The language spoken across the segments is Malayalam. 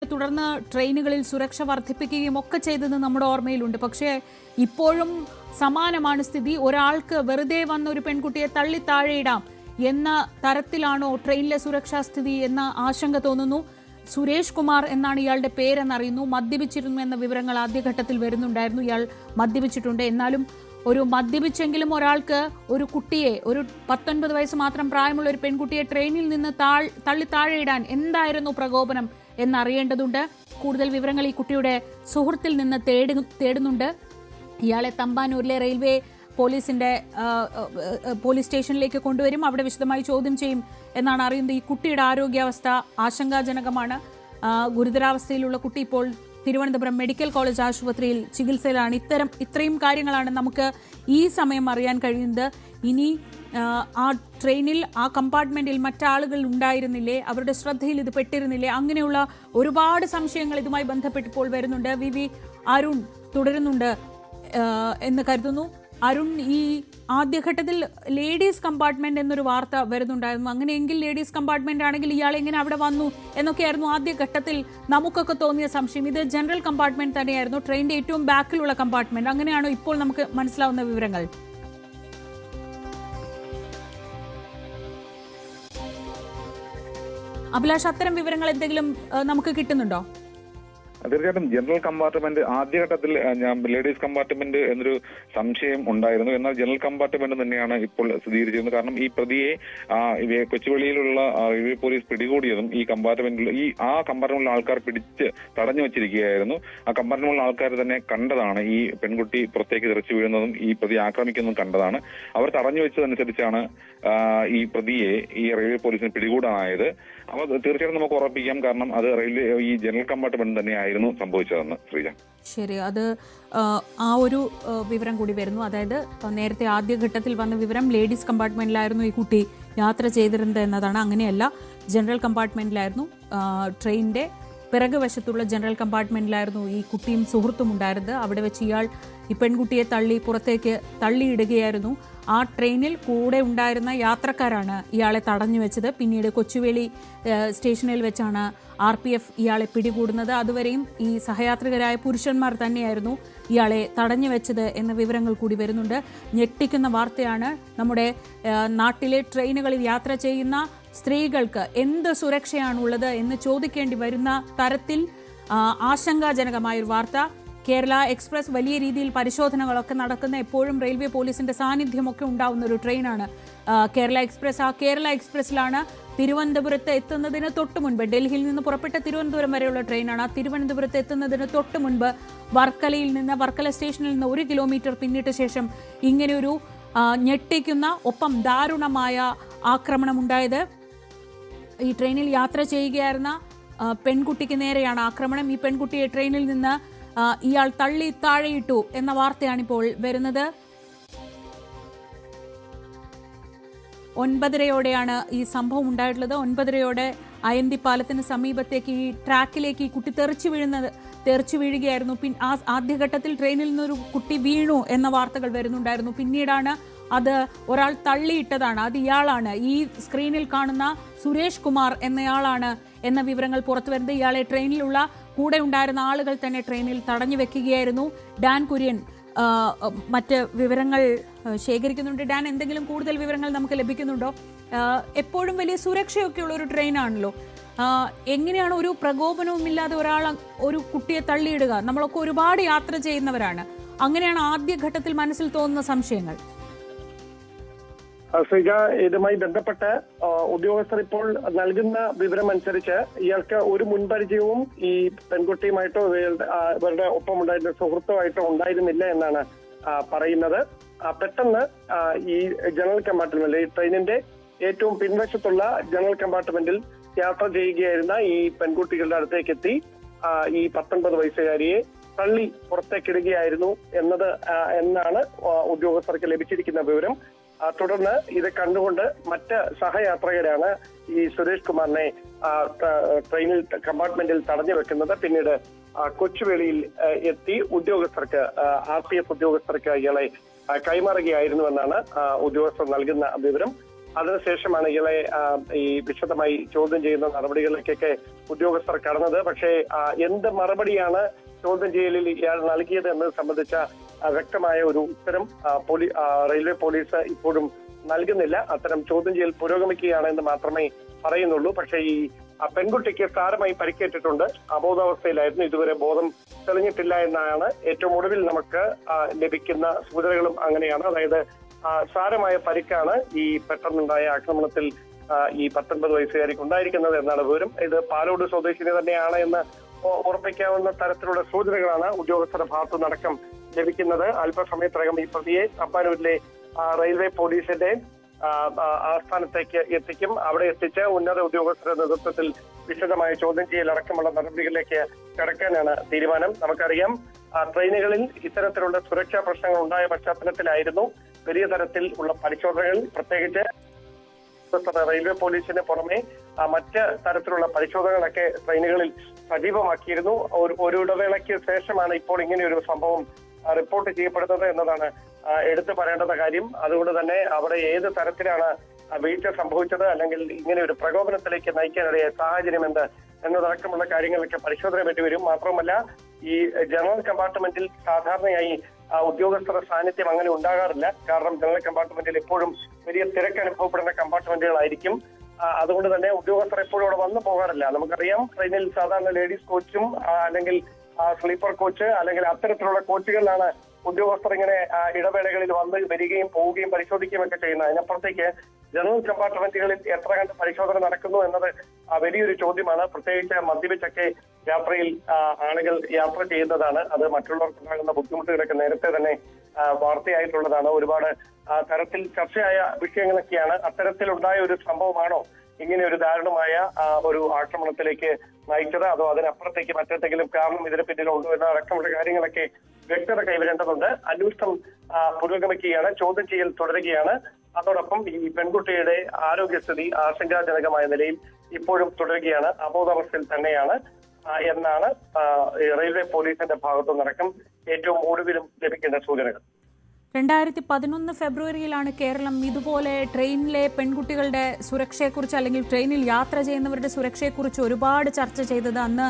തുടർന്ന് ട്രെയിനുകളിൽ സുരക്ഷ വർദ്ധിപ്പിക്കുകയും ഒക്കെ ചെയ്തെന്ന് നമ്മുടെ ഓർമ്മയിലുണ്ട്. പക്ഷേ ഇപ്പോഴും സമാനമാണ് സ്ഥിതി. ഒരാൾക്ക് വെറുതെ വന്ന ഒരു പെൺകുട്ടിയെ തള്ളി താഴെയിടാം എന്ന തരത്തിലാണോ ട്രെയിനിലെ സുരക്ഷാ സ്ഥിതി എന്ന ആശങ്ക തോന്നുന്നു. സുരേഷ് കുമാർ എന്നാണ് ഇയാളുടെ പേരെന്നറിയുന്നു. മദ്യപിച്ചിരുന്നു എന്ന വിവരങ്ങൾ ആദ്യഘട്ടത്തിൽ വരുന്നുണ്ടായിരുന്നു. ഇയാൾ മദ്യപിച്ചിട്ടുണ്ട്. എന്നാലും ഒരു മദ്യപിച്ചെങ്കിലും ഒരാൾക്ക് ഒരു കുട്ടിയെ, ഒരു 19 വയസ്സ് മാത്രം പ്രായമുള്ള ഒരു പെൺകുട്ടിയെ ട്രെയിനിൽ നിന്ന് തള്ളി താഴെയിടാൻ എന്തായിരുന്നു പ്രകോപനം എന്നറിയേണ്ടതുണ്ട്. കൂടുതൽ വിവരങ്ങൾ ഈ കുട്ടിയുടെ സുഹൃത്തിൽ നിന്ന് തേടുന്നുണ്ട്. ഇയാളെ തമ്പാനൂരിലെ റെയിൽവേ പോലീസ് സ്റ്റേഷനിലേക്ക് കൊണ്ടുവരും. അവിടെ വിശദമായി ചോദ്യം ചെയ്യും എന്നാണ് അറിയുന്നത്. ഈ കുട്ടിയുടെ ആരോഗ്യാവസ്ഥ ആശങ്കാജനകമാണ്. ഗുരുതരാവസ്ഥയിലുള്ള കുട്ടി ഇപ്പോൾ തിരുവനന്തപുരം മെഡിക്കൽ കോളേജ് ആശുപത്രിയിൽ ചികിത്സയിലാണ്. ഇത്രയും കാര്യങ്ങളാണ് നമുക്ക് ഈ സമയം അറിയാൻ കഴിയുന്നത്. ഇനി ആ ട്രെയിനിൽ, ആ കമ്പാർട്ട്മെന്റിൽ മറ്റാളുകൾ ഉണ്ടായിരുന്നില്ലേ, അവരുടെ ശ്രദ്ധയിൽ ഇത് പെട്ടിരുന്നില്ലേ, അങ്ങനെയുള്ള ഒരുപാട് സംശയങ്ങൾ ഇതുമായി ബന്ധപ്പെട്ടിപ്പോൾ വരുന്നുണ്ട്. വി അരുൺ തുടരുന്നുണ്ട് എന്ന് കരുതുന്നു. അരുൺ, ഈ ആദ്യഘട്ടത്തിൽ ലേഡീസ് കമ്പാർട്ട്മെന്റ് എന്നൊരു വാർത്ത വരുന്നുണ്ടായിരുന്നു. അങ്ങനെയെങ്കിൽ ലേഡീസ് കമ്പാർട്ട്മെന്റ് ആണെങ്കിൽ ഇയാൾ എങ്ങനെ അവിടെ വന്നു എന്നൊക്കെയായിരുന്നു ആദ്യഘട്ടത്തിൽ നമുക്കൊക്കെ തോന്നിയ സംശയം. ഇത് ജനറൽ കമ്പാർട്ട്മെന്റ് തന്നെയായിരുന്നു, ട്രെയിനിന്റെ ഏറ്റവും ബാക്കിലുള്ള കമ്പാർട്ട്മെന്റ്. അങ്ങനെയാണോ ഇപ്പോൾ നമുക്ക് മനസ്സിലാവുന്ന വിവരങ്ങൾ? അഭിലാഷ്, അത്തരം വിവരങ്ങൾ എന്തെങ്കിലും നമുക്ക് കിട്ടുന്നുണ്ടോ? തീർച്ചയായിട്ടും ജനറൽ കമ്പാർട്ട്മെന്റ് ആദ്യഘട്ടത്തിൽ ലേഡീസ് കമ്പാർട്ട്മെന്റ് എന്നൊരു സംശയം ഉണ്ടായിരുന്നു. എന്നാൽ ജനറൽ കമ്പാർട്ട്മെന്റ് തന്നെയാണ് ഇപ്പോൾ സ്ഥിരീകരിച്ചിരുന്നത്. കാരണം ഈ പ്രതിയെ കൊച്ചുവേളിയിലുള്ള റെയിൽവേ പോലീസ് പിടികൂടിയതും ഈ കമ്പാർട്ട്മെന്റിലുള്ള ആൾക്കാർ പിടിച്ച് തടഞ്ഞു വെച്ചിരിക്കുകയായിരുന്നു. ആ കമ്പാർട്ട്മെന്റിലുള്ള ആൾക്കാർ തന്നെ കണ്ടതാണ് ഈ പെൺകുട്ടി പുറത്തേക്ക് തെറിച്ചു വീഴുന്നതും ഈ പ്രതി ആക്രമിക്കുന്നതും കണ്ടതാണ്. അവർ തടഞ്ഞു വെച്ചതനുസരിച്ചാണ് ഈ പ്രതിയെ ഈ റെയിൽവേ പോലീസിന് പിടികൂടാനായത്. അപ്പോൾ തീർച്ചയായിട്ടും നമുക്ക് ഉറപ്പിക്കാം, കാരണം അത് ഈ ജനറൽ കമ്പാർട്ട്മെന്റ് തന്നെയായിരുന്നു സംഭവിച്ചതെന്ന്. ശ്രീജ, ശരി, അത് ആ ഒരു വിവരം കൂടി വരുന്നു. അതായത് നേരത്തെ ആദ്യഘട്ടത്തിൽ വന്ന വിവരം ലേഡീസ് കമ്പാർട്ട്മെന്റിലായിരുന്നു ഈ കുട്ടി യാത്ര ചെയ്തിരുന്നത് എന്നതാണ്. അങ്ങനെയല്ല, ജനറൽ കമ്പാർട്ട്മെന്റിലായിരുന്നു. ട്രെയിനിന്റെ പിറകുവശത്തുള്ള ജനറൽ കമ്പാർട്ട്മെന്റിലായിരുന്നു ഈ കുട്ടിയും സുഹൃത്തും ഉണ്ടായിരുന്നത്. അവിടെ വെച്ച് ഇയാൾ ഈ പെൺകുട്ടിയെ പുറത്തേക്ക് തള്ളിയിടുകയായിരുന്നു. ആ ട്രെയിനിൽ കൂടെ ഉണ്ടായിരുന്ന യാത്രക്കാരാണ് ഇയാളെ തടഞ്ഞു വെച്ചത്. പിന്നീട് കൊച്ചുവേളി സ്റ്റേഷനിൽ വെച്ചാണ് RPF ഇയാളെ പിടികൂടുന്നത്. അതുവരെയും ഈ സഹയാത്രികരായ പുരുഷന്മാർ തന്നെയായിരുന്നു ഇയാളെ തടഞ്ഞു വെച്ചത് എന്ന വിവരങ്ങൾ കൂടി വരുന്നുണ്ട്. ഞെട്ടിക്കുന്ന വാർത്തയാണ്. നമ്മുടെ നാട്ടിലെ ട്രെയിനുകളിൽ യാത്ര ചെയ്യുന്ന സ്ത്രീകൾക്ക് എന്ത് സുരക്ഷയാണുള്ളത് എന്ന് ചോദിക്കേണ്ടി വരുന്ന തരത്തിൽ ആശങ്കാജനകമായൊരു വാർത്ത. കേരള എക്സ്പ്രസ് വലിയ രീതിയിൽ പരിശോധനകളൊക്കെ നടക്കുന്ന, എപ്പോഴും റെയിൽവേ പോലീസിന്റെ സാന്നിധ്യമൊക്കെ ഉണ്ടാവുന്ന ഒരു ട്രെയിനാണ് കേരള എക്സ്പ്രസ്. ആ കേരള എക്സ്പ്രസ്സിലാണ് തിരുവനന്തപുരത്ത് എത്തുന്നതിന് തൊട്ട് മുൻപ്, ഡൽഹിയിൽ നിന്ന് പുറപ്പെട്ട തിരുവനന്തപുരം വരെയുള്ള ട്രെയിനാണ്. ആ തിരുവനന്തപുരത്ത് എത്തുന്നതിന് തൊട്ട് മുൻപ് വർക്കല സ്റ്റേഷനിൽ നിന്ന് 1 കിലോമീറ്റർ പിന്നിട്ട ശേഷം ഇങ്ങനെയൊരു ഞെട്ടിക്കുന്ന, ഒപ്പം ദാരുണമായ ആക്രമണമുണ്ടായത്. ഈ ട്രെയിനിൽ യാത്ര ചെയ്യുകയായിരുന്ന പെൺകുട്ടിക്ക് നേരെയാണ് ആക്രമണം. ഈ പെൺകുട്ടിയെ ട്രെയിനിൽ നിന്ന് ഇയാൾ തള്ളി താഴെയിട്ടു എന്ന വാർത്തയാണിപ്പോൾ വരുന്നത്. 9:30-യോടെയാണ് ഈ സംഭവം ഉണ്ടായിട്ടുള്ളത്. 9:30-യോടെ അയന്തിപ്പാലത്തിന് സമീപത്തേക്ക്, ഈ ട്രാക്കിലേക്ക് ഈ കുട്ടി തെറിച്ചു വീഴുകയായിരുന്നു. ആദ്യഘട്ടത്തിൽ ട്രെയിനിൽ നിന്നൊരു കുട്ടി വീണു എന്ന വാർത്തകൾ വരുന്നുണ്ടായിരുന്നു. പിന്നീടാണ് അത് ഒരാൾ തള്ളിയിട്ടതാണ്, അത് ഇയാളാണ്, ഈ സ്ക്രീനിൽ കാണുന്ന സുരേഷ് കുമാർ എന്നയാളാണ് എന്ന വിവരങ്ങൾ പുറത്തു വരുന്നത്. ഇയാളെ ട്രെയിനിലുള്ള കൂടെ ഉണ്ടായിരുന്ന ആളുകൾ തന്നെ ട്രെയിനിൽ തടഞ്ഞു വെക്കുകയായിരുന്നു. ഡാൻ കുര്യൻ മറ്റ് വിവരങ്ങൾ ശേഖരിക്കുന്നുണ്ട്. ഡാൻ, എന്തെങ്കിലും കൂടുതൽ വിവരങ്ങൾ നമുക്ക് ലഭിക്കുന്നുണ്ടോ? എപ്പോഴും വലിയ സുരക്ഷയൊക്കെയുള്ള ഒരു ട്രെയിനാണല്ലോ. എങ്ങനെയാണ് ഒരു പ്രകോപനവുമില്ലാതെ ഒരു കുട്ടിയെ തള്ളിയിടുക? നമ്മളൊക്കെ ഒരുപാട് യാത്ര ചെയ്യുന്നവരാണ്. അങ്ങനെയാണ് ആദ്യഘട്ടത്തിൽ മനസ്സിൽ തോന്നുന്ന സംശയങ്ങൾ. ശ്രീജ, ഇതുമായി ബന്ധപ്പെട്ട് ഉദ്യോഗസ്ഥർ ഇപ്പോൾ നൽകുന്ന വിവരമനുസരിച്ച് ഇയാൾക്ക് ഒരു മുൻപരിചയവും ഈ പെൺകുട്ടിയുമായിട്ടോ ഇവരുടെ ഒപ്പമുണ്ടായിരുന്ന സുഹൃത്തുമായിട്ടോ ഉണ്ടായിരുന്നില്ല എന്നാണ് പറയുന്നത്. പെട്ടെന്ന് ഈ ജനറൽ കമ്പാർട്ട്മെന്റിൽ, ഈ ട്രെയിനിന്റെ ഏറ്റവും പിൻവശത്തുള്ള ജനറൽ കമ്പാർട്ട്മെന്റിൽ യാത്ര ചെയ്യുകയായിരുന്ന ഈ പെൺകുട്ടികളുടെ അടുത്തേക്ക് എത്തി ഈ 19 വയസ്സുകാരിയെ തള്ളി പുറത്തേക്കിടുകയായിരുന്നു എന്നാണ് ഉദ്യോഗസ്ഥർക്ക് ലഭിച്ചിരിക്കുന്ന വിവരം. തുടർന്ന് ഇത് കണ്ടുകൊണ്ട് മറ്റ് സഹയാത്രികരാണ് ഈ സുരേഷ് കുമാറിനെ ട്രെയിനിൽ കമ്പാർട്ട്മെന്റിൽ തടഞ്ഞു വെക്കുന്നത്. പിന്നീട് കൊച്ചുവേളിയിൽ എത്തി RPF ഉദ്യോഗസ്ഥർക്ക് ഇയാളെ കൈമാറുകയായിരുന്നുവെന്നാണ് ഉദ്യോഗസ്ഥർ നൽകുന്ന വിവരം. അതിനുശേഷമാണ് ഇയാളെ ഈ വിശദമായി ചോദ്യം ചെയ്യുന്ന നടപടികളിലേക്കൊക്കെ ഉദ്യോഗസ്ഥർ കടന്നത്. പക്ഷേ എന്ത് മറുപടിയാണ് ചോദ്യം ചെയ്യലിൽ ഇയാൾ നൽകിയത് എന്നത് സംബന്ധിച്ച വ്യക്തമായ ഒരു ഉത്തരം റെയിൽവേ പോലീസ് ഇപ്പോഴും നൽകുന്നില്ല. അത്തരം ചോദ്യം ചെയ്യൽ പുരോഗമിക്കുകയാണ് എന്ന് മാത്രമേ പറയുന്നുള്ളൂ. പക്ഷേ ഈ പെൺകുട്ടിക്ക് സാരമായി പരിക്കേറ്റിട്ടുണ്ട്, അബോധാവസ്ഥയിലായിരുന്നു, ഇതുവരെ ബോധം തെളിഞ്ഞിട്ടില്ല എന്നാണ് ഏറ്റവും ഒടുവിൽ നമുക്ക് ലഭിക്കുന്ന സൂചനകളും അങ്ങനെയാണ്. അതായത് സാരമായ പരിക്കാണ് ഈ പെട്ടെന്നുണ്ടായ ആക്രമണത്തിൽ ഈ 19 വയസ്സുകാരിക്ക് ഉണ്ടായിരിക്കുന്നത് എന്നാണ് വിവരം. ഇത് പാലോട് സ്വദേശിനി തന്നെയാണ് എന്ന് ഉറപ്പിക്കാവുന്ന തരത്തിലുള്ള സൂചനകളാണ് ഉദ്യോഗസ്ഥരുടെ ഭാഗത്തുനിന്നടക്കം ലഭിക്കുന്നത്. അല്പസമയത്തിനകം ഈ പ്രതിയെ തമ്പാനൂരിലെ റെയിൽവേ പോലീസിന്റെ ആസ്ഥാനത്തേക്ക് എത്തിക്കും. അവിടെ എത്തിച്ച് ഉന്നത ഉദ്യോഗസ്ഥരുടെ നേതൃത്വത്തിൽ വിശദമായ ചോദ്യം ചെയ്യൽ അടക്കമുള്ള നടപടികളിലേക്ക് കടക്കാനാണ് തീരുമാനം. നമുക്കറിയാം ട്രെയിനുകളിൽ ഇത്തരത്തിലുള്ള സുരക്ഷാ പ്രശ്നങ്ങൾ ഉണ്ടായ പശ്ചാത്തലത്തിലായിരുന്നു വലിയ തരത്തിൽ ഉള്ള പരിശോധനകൾ, പ്രത്യേകിച്ച് റെയിൽവേ പോലീസിന് പുറമെ മറ്റ് തരത്തിലുള്ള പരിശോധനകളൊക്കെ ട്രെയിനുകളിൽ സജീവമാക്കിയിരുന്നു. ഒരു ഇടവേളയ്ക്ക് ശേഷമാണ് ഇപ്പോൾ ഇങ്ങനെയൊരു സംഭവം റിപ്പോർട്ട് ചെയ്യപ്പെടുന്നത് എന്നതാണ് എടുത്തു പറയേണ്ട കാര്യം. അതുകൊണ്ട് തന്നെ അവിടെ ഏത് തരത്തിലാണ് വീഴ്ച സംഭവിച്ചത്, അല്ലെങ്കിൽ ഇങ്ങനെ ഒരു പ്രകോപനത്തിലേക്ക് നയിക്കാനിടയായ സാഹചര്യം എന്നതടക്കമുള്ള കാര്യങ്ങളൊക്കെ പരിശോധന വേണ്ടി വരും. മാത്രമല്ല ഈ ജനറൽ കമ്പാർട്ട്മെന്റിൽ സാധാരണയായി ഉദ്യോഗസ്ഥരുടെ സാന്നിധ്യം അങ്ങനെ ഉണ്ടാകാറില്ല. കാരണം ജനറൽ കമ്പാർട്ട്മെന്റിൽ എപ്പോഴും വലിയ തിരക്ക് അനുഭവപ്പെടുന്ന കമ്പാർട്ട്മെന്റുകളായിരിക്കും. അതുകൊണ്ട് തന്നെ ഉദ്യോഗസ്ഥർ എപ്പോഴും അവിടെ വന്നു പോകാറില്ല. നമുക്കറിയാം ട്രെയിനിൽ സാധാരണ ലേഡീസ് കോച്ചും അല്ലെങ്കിൽ സ്ലീപ്പർ കോച്ച് അല്ലെങ്കിൽ അത്തരത്തിലുള്ള കോച്ചുകളിലാണ് ഉദ്യോഗസ്ഥർ ഇങ്ങനെ ഇടവേളകളിൽ വന്ന് വരികയും പോവുകയും പരിശോധിക്കുകയും ഒക്കെ ചെയ്യുന്നത്. അതിനപ്പുറത്തേക്ക് ജനറൽ കമ്പാർട്ട്മെന്റുകളിൽ എത്ര കണ്ട് പരിശോധന നടക്കുന്നു എന്നത് വലിയൊരു ചോദ്യമാണ്. പ്രത്യേകിച്ച് മദ്യപിച്ചൊക്കെ യാത്രയിൽ ആളുകൾ യാത്ര ചെയ്യുന്നതാണ്. അത് മറ്റുള്ളവർക്കുണ്ടാകുന്ന ബുദ്ധിമുട്ടുകളൊക്കെ നേരത്തെ തന്നെ വാർത്തയായിട്ടുള്ളതാണ്. ഒരുപാട് തരത്തിൽ ചർച്ചയായ വിഷയങ്ങളൊക്കെയാണ്. അത്തരത്തിലുണ്ടായ ഒരു സംഭവമാണോ ഇങ്ങനെ ഒരു ദാരുണമായ ഒരു ആക്രമണത്തിലേക്ക് നയിച്ചത്, അതോ അതിനപ്പുറത്തേക്ക് മറ്റെന്തെങ്കിലും കാരണം ഇതിന് പിന്നിലുണ്ടോ എന്ന അടക്കമുള്ള കാര്യങ്ങളൊക്കെ വ്യക്തത കൈവരേണ്ടതുണ്ട്. അന്വേഷണം പുരോഗമിക്കുകയാണ്, ചോദ്യം ചെയ്യൽ തുടരുകയാണ്. അതോടൊപ്പം ഈ പെൺകുട്ടിയുടെ ആരോഗ്യസ്ഥിതി ആശങ്കാജനകമായ നിലയിൽ ഇപ്പോഴും തുടരുകയാണ്, അബോധാവസ്ഥയിൽ തന്നെയാണ് എന്നാണ് റെയിൽവേ പോലീസിന്റെ ഭാഗത്തുനിന്നടക്കം ഏറ്റവും ഒടുവിലും ലഭിക്കേണ്ട സൂചനകൾ. 2011 ഫെബ്രുവരിയിലാണ് കേരളം ഇതുപോലെ ട്രെയിനിലെ പെൺകുട്ടികളുടെ സുരക്ഷയെക്കുറിച്ച് അല്ലെങ്കിൽ ട്രെയിനിൽ യാത്ര ചെയ്യുന്നവരുടെ സുരക്ഷയെക്കുറിച്ച് ഒരുപാട് ചർച്ച ചെയ്തത്. അന്ന്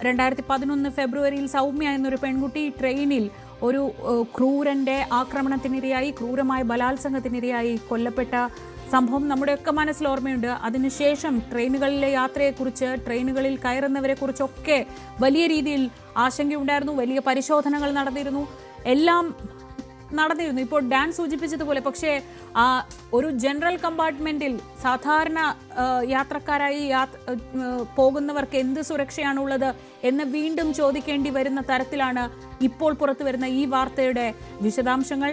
2011 ഫെബ്രുവരിയിൽ സൗമ്യ എന്നൊരു പെൺകുട്ടി ട്രെയിനിൽ ഒരു ക്രൂരന്റെ ആക്രമണത്തിനിരയായി, ക്രൂരമായ ബലാത്സംഗത്തിനിരയായി കൊല്ലപ്പെട്ട സംഭവം നമ്മുടെയൊക്കെ മനസ്സിൽ ഓർമ്മയുണ്ട്. അതിനുശേഷം ട്രെയിനുകളിലെ യാത്രയെക്കുറിച്ച്, ട്രെയിനുകളിൽ കയറുന്നവരെ കുറിച്ചൊക്കെ വലിയ രീതിയിൽ ആശങ്കയുണ്ടായിരുന്നു. വലിയ പരിശോധനകൾ നടന്നിരുന്നു, എല്ലാം നടന്നിരുന്നു. ഇപ്പോൾ ഡാൻ സൂചിപ്പിച്ചതുപോലെ പക്ഷേ ഒരു ജനറൽ കമ്പാർട്ട്മെന്റിൽ സാധാരണ യാത്രക്കാരായി പോകുന്നവർക്ക് എന്ത് സുരക്ഷയാണുള്ളത് എന്ന് വീണ്ടും ചോദിക്കേണ്ടി വരുന്ന തരത്തിലാണ് ഇപ്പോൾ പുറത്തു വരുന്ന ഈ വാർത്തയുടെ വിശദാംശങ്ങൾ.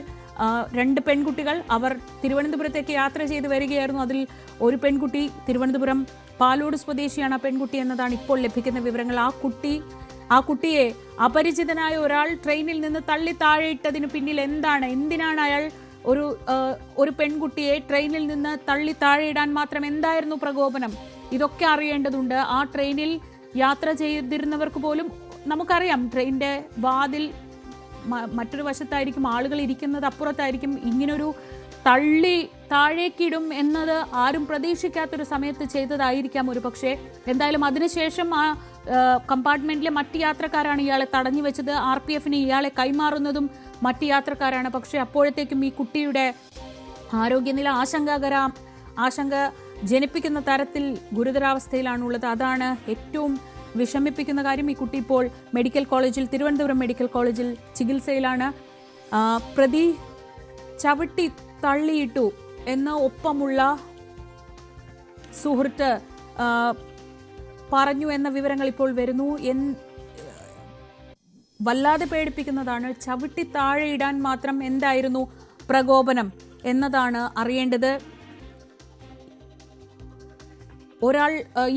2 പെൺകുട്ടികൾ, അവർ തിരുവനന്തപുരത്തേക്ക് യാത്ര ചെയ്ത് വരികയായിരുന്നു. അതിൽ ഒരു പെൺകുട്ടി തിരുവനന്തപുരം പാലോട് സ്വദേശിയാണ് ആ പെൺകുട്ടി എന്നതാണ് ഇപ്പോൾ ലഭിക്കുന്ന വിവരങ്ങൾ. ആ കുട്ടിയെ അപരിചിതനായ ഒരാൾ ട്രെയിനിൽ നിന്ന് തള്ളി താഴെയിട്ടതിന് പിന്നിൽ എന്തിനാണ് അയാൾ ഒരു പെൺകുട്ടിയെ ട്രെയിനിൽ നിന്ന് തള്ളി താഴെയിടാൻ മാത്രം എന്തായിരുന്നു പ്രകോപനം? ഇതൊക്കെ അറിയേണ്ടതുണ്ട്. ആ ട്രെയിനിൽ യാത്ര ചെയ്തിരുന്നവർക്ക് പോലും നമുക്കറിയാം, ട്രെയിനിന്റെ വാതിൽ മറ്റൊരു വശത്തായിരിക്കും, ആളുകൾ ഇരിക്കുന്നത് അപ്പുറത്തായിരിക്കും. ഇങ്ങനൊരു തള്ളി താഴേക്കിടും എന്നത് ആരും പ്രതീക്ഷിക്കാത്തൊരു സമയത്ത് ചെയ്തതായിരിക്കാം ഒരു പക്ഷേ. എന്തായാലും അതിനുശേഷം ആ കമ്പാർട്ട്മെന്റിലെ മറ്റ് യാത്രക്കാരാണ് ഇയാളെ തടഞ്ഞു വെച്ചത്. RPFന് ഇയാളെ കൈമാറുന്നതും മറ്റ് യാത്രക്കാരാണ്. പക്ഷേ അപ്പോഴത്തേക്കും ഈ കുട്ടിയുടെ ആരോഗ്യനില ആശങ്ക ജനിപ്പിക്കുന്ന തരത്തിൽ ഗുരുതരാവസ്ഥയിലാണുള്ളത്. അതാണ് ഏറ്റവും വിഷമിപ്പിക്കുന്ന കാര്യം. ഈ കുട്ടി ഇപ്പോൾ തിരുവനന്തപുരം മെഡിക്കൽ കോളേജിൽ ചികിത്സയിലാണ്. പ്രതി ചവിട്ടി തള്ളിയിട്ടു എന്ന് ഒപ്പമുള്ള സുഹൃത്ത് പറഞ്ഞു എന്ന വിവരങ്ങൾ ഇപ്പോൾ വരുന്നു. വല്ലാതെ പേടിപ്പിക്കുന്നതാണ്. ചവിട്ടി താഴെയിടാൻ മാത്രം എന്തായിരുന്നു പ്രകോപനം എന്നതാണ് അറിയേണ്ടത്.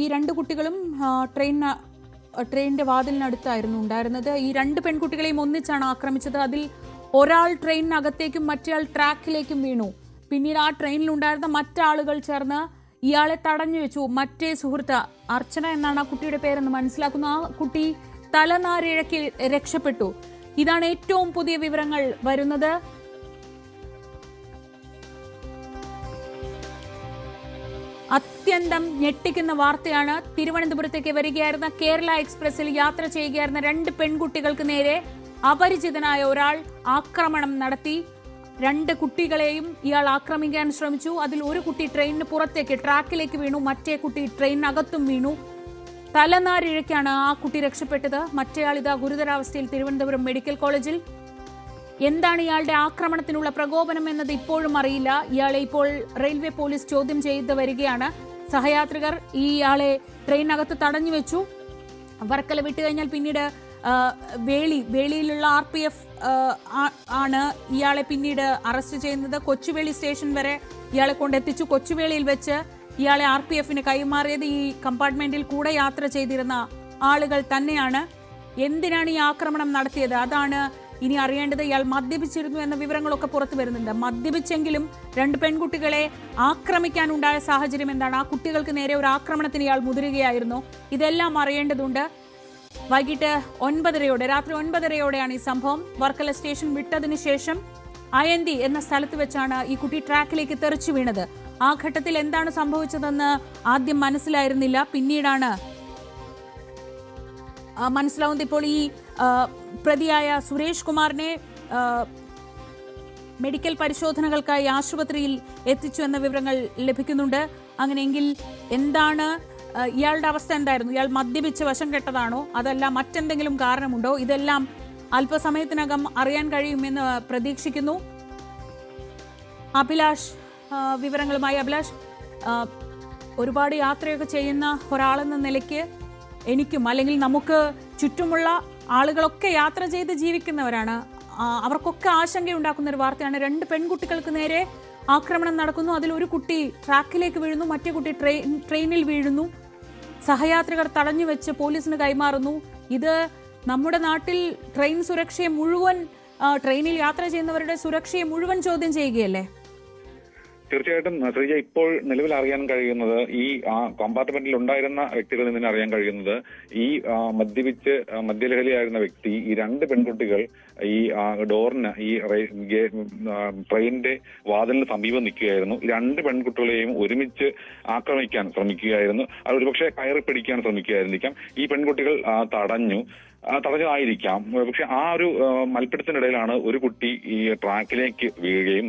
ഈ 2 കുട്ടികളും ട്രെയിനിന്റെ വാതിലിനടുത്തായിരുന്നു ഉണ്ടായിരുന്നത്. ഈ 2 പെൺകുട്ടികളെയും ഒന്നിച്ചാണ് ആക്രമിച്ചത്. അതിൽ ഒരാൾ ട്രെയിനിനകത്തേക്കും മറ്റേയാൾ ട്രാക്കിലേക്കും വീണു. പിന്നീട് ആ ട്രെയിനിലുണ്ടായിരുന്ന മറ്റാളുകൾ ചേർന്ന് ഇയാളെ തടഞ്ഞു വെച്ചു. മറ്റേ സുഹൃത്ത് അർച്ചന എന്നാണ് ആ കുട്ടിയുടെ പേരെന്ന് മനസ്സിലാക്കുന്നു. ആ കുട്ടി തലനാരിഴയ്ക്ക് രക്ഷപ്പെട്ടു. ഇതാണ് ഏറ്റവും പുതിയ വിവരങ്ങൾ വരുന്നത്. അത്യന്തം ഞെട്ടിക്കുന്ന വാർത്തയാണ്. തിരുവനന്തപുരത്തേക്ക് വരികയായിരുന്ന കേരള എക്സ്പ്രസിൽ യാത്ര ചെയ്യുകയായിരുന്ന 2 പെൺകുട്ടികൾക്ക് നേരെ അപരിചിതനായ ഒരാൾ ആക്രമണം നടത്തി. 2 കുട്ടികളെയും ഇയാൾ ആക്രമിക്കാൻ ശ്രമിച്ചു. അതിൽ ഒരു കുട്ടി ട്രെയിനിന് പുറത്തേക്ക് ട്രാക്കിലേക്ക് വീണു, മറ്റേ കുട്ടി ട്രെയിനകത്തും വീണു. തലനാരിഴയ്ക്കാണ് ആ കുട്ടി രക്ഷപ്പെട്ടത്. മറ്റേയാൾ ഇതാ ഗുരുതരാവസ്ഥയിൽ തിരുവനന്തപുരം മെഡിക്കൽ കോളേജിൽ. എന്താണ് ഇയാളുടെ ആക്രമണത്തിനുള്ള പ്രകോപനം എന്നത് ഇപ്പോഴും അറിയില്ല. ഇയാളെ ഇപ്പോൾ റെയിൽവേ പോലീസ് ചോദ്യം ചെയ്ത് വരികയാണ്. സഹയാത്രികർ ഇയാളെ ട്രെയിനകത്ത് തടഞ്ഞു വെച്ചു. വർക്കല വിട്ടുകഴിഞ്ഞാൽ പിന്നീട് വേളിയിലുള്ള RPF ആണ് ഇയാളെ പിന്നീട് അറസ്റ്റ് ചെയ്യുന്നത്. കൊച്ചുവേളി സ്റ്റേഷൻ വരെ ഇയാളെ കൊണ്ടെത്തിച്ചു. കൊച്ചുവേളിയിൽ വെച്ച് ഇയാളെ RPFന് കൈമാറിയത് ഈ കമ്പാർട്ട്മെന്റിൽ കൂടെ യാത്ര ചെയ്തിരുന്ന ആളുകൾ തന്നെയാണ്. എന്തിനാണ് ഈ ആക്രമണം നടത്തിയത്? അതാണ് ഇനി അറിയേണ്ടത്. ഇയാൾ മദ്യപിച്ചിരുന്നു എന്ന വിവരങ്ങളൊക്കെ പുറത്തു വരുന്നുണ്ട്. മദ്യപിച്ചെങ്കിലും 2 പെൺകുട്ടികളെ ആക്രമിക്കാനുണ്ടായ സാഹചര്യം എന്താണ്? ആ കുട്ടികൾക്ക് നേരെ ഒരു ആക്രമണത്തിന് ഇയാൾ മുതിരുകയായിരുന്നു. ഇതെല്ലാം അറിയേണ്ടതുണ്ട്. വൈകിട്ട് 9:30 രാത്രി 9:30 ഈ സംഭവം. വർക്കല സ്റ്റേഷൻ വിട്ടതിന് ശേഷം അയന്തി എന്ന സ്ഥലത്ത് വെച്ചാണ് ഈ കുട്ടി ട്രാക്കിലേക്ക് തെറിച്ചു വീണത്. ആ ഘട്ടത്തിൽ എന്താണ് സംഭവിച്ചതെന്ന് ആദ്യം മനസ്സിലായിരുന്നില്ല. പിന്നീടാണ് മനസ്സിലാവുന്നത്. ഇപ്പോൾ ഈ പ്രതിയായ സുരേഷ് കുമാറിനെ മെഡിക്കൽ പരിശോധനകൾക്കായി ആശുപത്രിയിൽ എത്തിച്ചു എന്ന വിവരങ്ങൾ ലഭിക്കുന്നുണ്ട്. അങ്ങനെയെങ്കിൽ എന്താണ് ഇയാളുടെ അവസ്ഥ എന്തായിരുന്നു? ഇയാൾ മദ്യപിച്ച് വശം കെട്ടതാണോ, അതല്ല മറ്റെന്തെങ്കിലും കാരണമുണ്ടോ? ഇതെല്ലാം അല്പസമയത്തിനകം അറിയാൻ കഴിയുമെന്ന് പ്രതീക്ഷിക്കുന്നു. അഭിലാഷ് വിവരങ്ങളുമായി. അഭിലാഷ്, ഒരുപാട് യാത്രയൊക്കെ ചെയ്യുന്ന ഒരാളെന്ന നിലയ്ക്ക് എനിക്കും അല്ലെങ്കിൽ നമുക്ക് ചുറ്റുമുള്ള ആളുകളൊക്കെ യാത്ര ചെയ്ത് ജീവിക്കുന്നവരാണ്. അവർക്കൊക്കെ ആശങ്കയുണ്ടാക്കുന്ന ഒരു വാർത്തയാണ്. 2 പെൺകുട്ടികൾക്ക് നേരെ ആക്രമണം നടക്കുന്നു. അതിലൊരു കുട്ടി ട്രാക്കിലേക്ക് വീഴുന്നു, മറ്റേ കുട്ടി ട്രെയിനിൽ വീഴുന്നു. സഹയാത്രികർ തടഞ്ഞു വെച്ച് പോലീസിന് കൈമാറുന്നു. ഇത് നമ്മുടെ നാട്ടിൽ ട്രെയിൻ സുരക്ഷയെ മുഴുവൻ, ട്രെയിനിൽ യാത്ര ചെയ്യുന്നവരുടെ സുരക്ഷയെ മുഴുവൻ ചോദ്യം ചെയ്യുകയല്ലേ? തീർച്ചയായിട്ടും ശ്രീജ, ഇപ്പോൾ നിലവിൽ അറിയാൻ കഴിയുന്നത് ഈ കമ്പാർട്ട്മെന്റിൽ ഉണ്ടായിരുന്ന വ്യക്തികളിൽ നിന്ന് അറിയാൻ കഴിയുന്നത് ഈ മദ്യപിച്ച് മദ്യലഹരിയായിരുന്ന വ്യക്തി ഈ 2 പെൺകുട്ടികൾ ഈ ഡോറിന് ഈ ട്രെയിനിന്റെ വാതിലിന് സമീപം നിൽക്കുകയായിരുന്നു. 2 പെൺകുട്ടികളെയും ഒരുമിച്ച് ആക്രമിക്കാൻ ശ്രമിക്കുകയായിരുന്നു. അത് ഒരുപക്ഷെ കയറി പിടിക്കാൻ ശ്രമിക്കുകയായിരിക്കാം. ഈ പെൺകുട്ടികൾ തടഞ്ഞതായിരിക്കാം. പക്ഷെ ആ ഒരു മൽപ്പിടുത്തത്തിനിടയിലാണ് ഒരു കുട്ടി ഈ ട്രാക്കിലേക്ക് വീഴുകയും